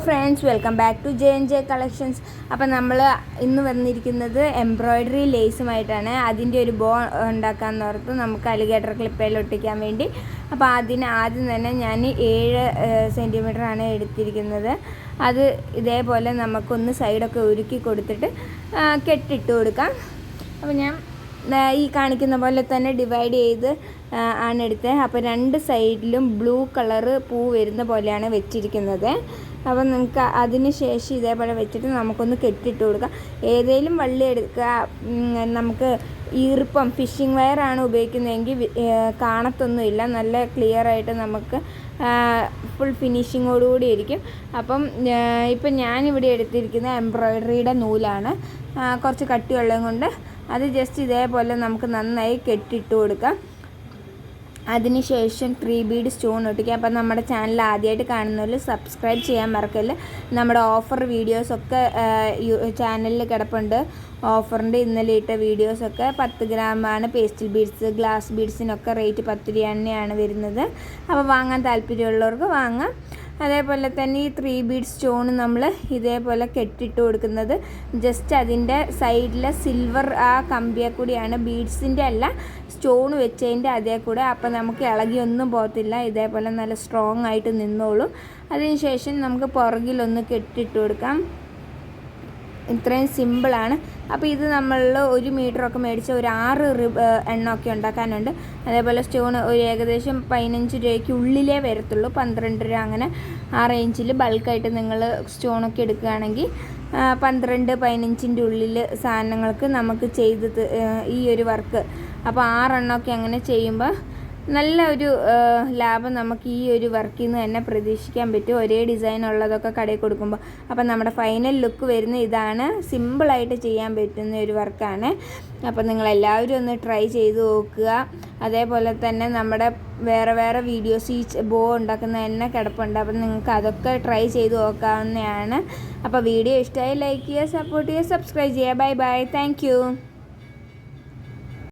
Friends, welcome back to J collections. അപ്പം നമ്മൾ ഇന്ന് വന്നിരിക്കുന്നത് എംബ്രോയ്ഡറി ലേസുമായിട്ടാണ്. അതിൻ്റെ ഒരു ബോ ഉണ്ടാക്കാമെന്ന് ഓർത്ത് നമുക്ക് അലിഗേറ്റർ ക്ലിപ്പയിൽ ഒട്ടിക്കാൻ വേണ്ടി. അപ്പോൾ അതിന് ആദ്യം തന്നെ ഞാൻ 7 സെൻറ്റിമീറ്ററാണ് എടുത്തിരിക്കുന്നത്. അത് ഇതേപോലെ നമുക്കൊന്ന് സൈഡൊക്കെ ഉരുക്കി കൊടുത്തിട്ട് കെട്ടിട്ട് കൊടുക്കാം. അപ്പോൾ ഞാൻ ഈ കാണിക്കുന്ന പോലെ തന്നെ ഡിവൈഡ് ചെയ്ത് ആണ് എടുത്തത്. അപ്പോൾ 2 സൈഡിലും ബ്ലൂ കളറ് പൂ വരുന്ന പോലെയാണ് വെച്ചിരിക്കുന്നത്. അപ്പോൾ നിങ്ങൾക്ക് അതിന് ശേഷം ഇതേപോലെ വെച്ചിട്ട് നമുക്കൊന്ന് കെട്ടിട്ട് കൊടുക്കാം. ഏതെങ്കിലും വള്ളി എടുക്കുക. നമുക്ക് ഈർപ്പം ഫിഷിംഗ് വയറാണ് ഉപയോഗിക്കുന്നതെങ്കിൽ കാണത്തൊന്നുമില്ല, നല്ല ക്ലിയറായിട്ട് നമുക്ക് ഫുൾ ഫിനിഷിങ്ങോടുകൂടി ഇരിക്കും. അപ്പം ഇപ്പം ഞാനിവിടെ എടുത്തിരിക്കുന്ന എംബ്രോയ്ഡറിയുടെ നൂലാണ്. കുറച്ച് കട്ടിയുള്ളത് കൊണ്ട് അത് ജസ്റ്റ് ഇതേപോലെ നമുക്ക് നന്നായി കെട്ടിട്ട് കൊടുക്കാം. അതിനുശേഷം 3 ബീഡ് സ്റ്റോൺ ഒട്ടിക്കുക. അപ്പം നമ്മുടെ ചാനൽ ആദ്യമായിട്ട് കാണുന്നവർ സബ്സ്ക്രൈബ് ചെയ്യാൻ മറക്കല്ല. നമ്മുടെ ഓഫർ വീഡിയോസൊക്കെ ചാനലിൽ കിടപ്പുണ്ട്. ഓഫറിൻ്റെ ഇന്നലെ ഇട്ട വീഡിയോസൊക്കെ 10 ഗ്രാമാണ് പേസ്റ്റൽ ബീഡ്സ്, ഗ്ലാസ് ബീഡ്സിനൊക്കെ റേറ്റ് 10 രൂപ തന്നെയാണ് വരുന്നത്. അപ്പോൾ വാങ്ങാൻ താല്പര്യമുള്ളവർക്ക് വാങ്ങാം. അതേപോലെ തന്നെ ഈ 3 ബീഡ് സ്റ്റോൺ നമ്മൾ ഇതേപോലെ കെട്ടിട്ട് കൊടുക്കുന്നത് ജസ്റ്റ് അതിൻ്റെ സൈഡിലെ സിൽവർ ആ കമ്പിയെ കൂടിയാണ്, ബീഡ്സിൻ്റെ അല്ല, സ്റ്റോൺ വെച്ചതിൻ്റെ അതേ കൂടെ. അപ്പം നമുക്ക് ഇളകിയൊന്നും പോകത്തില്ല, ഇതേപോലെ നല്ല സ്ട്രോങ് ആയിട്ട് നിന്നോളും. അതിനുശേഷം നമുക്ക് പുറകിലൊന്ന് കെട്ടിട്ട് കൊടുക്കാം. ഇത്രയും സിമ്പിളാണ്. അപ്പോൾ ഇത് നമ്മൾ 1 മീറ്ററൊക്കെ മേടിച്ച് ഒരു 6 എണ്ണമൊക്കെ ഉണ്ടാക്കാനുണ്ട്. അതേപോലെ സ്റ്റോൺ ഒരു ഏകദേശം 15 രൂപയ്ക്ക് ഉള്ളിലേ വരത്തുള്ളൂ, 12 രൂപ അങ്ങനെ ആ റേഞ്ചിൽ. ബൾക്കായിട്ട് നിങ്ങൾ സ്റ്റോണൊക്കെ എടുക്കുകയാണെങ്കിൽ 12-15ൻ്റെ ഉള്ളിൽ സാധനങ്ങൾക്ക് നമുക്ക് ചെയ്ത് ഈ ഒരു വർക്ക്. അപ്പോൾ 6 എണ്ണമൊക്കെ അങ്ങനെ ചെയ്യുമ്പോൾ നല്ല ഒരു ലാഭം നമുക്ക് ഈ ഒരു വർക്കിൽ നിന്ന് തന്നെ പ്രതീക്ഷിക്കാൻ പറ്റും, ഒരേ ഡിസൈൻ ഉള്ളതൊക്കെ കടയിൽ കൊടുക്കുമ്പോൾ. അപ്പം നമ്മുടെ ഫൈനൽ ലുക്ക് വരുന്ന ഇതാണ്. സിമ്പിളായിട്ട് ചെയ്യാൻ പറ്റുന്ന ഒരു വർക്കാണ്. അപ്പോൾ നിങ്ങളെല്ലാവരും ഒന്ന് ട്രൈ ചെയ്ത് നോക്കുക. അതേപോലെ തന്നെ നമ്മുടെ വേറെ വീഡിയോസ് ഈ ബോ ഉണ്ടാക്കുന്ന തന്നെ കിടപ്പുണ്ട്. അപ്പം നിങ്ങൾക്ക് അതൊക്കെ ട്രൈ ചെയ്ത് നോക്കാവുന്നതാണ്. അപ്പോൾ വീഡിയോ ഇഷ്ടമായി ലൈക്ക് ചെയ്യുക, സപ്പോർട്ട് ചെയ്യുക, സബ്സ്ക്രൈബ് ചെയ്യുക. Bye bye, thank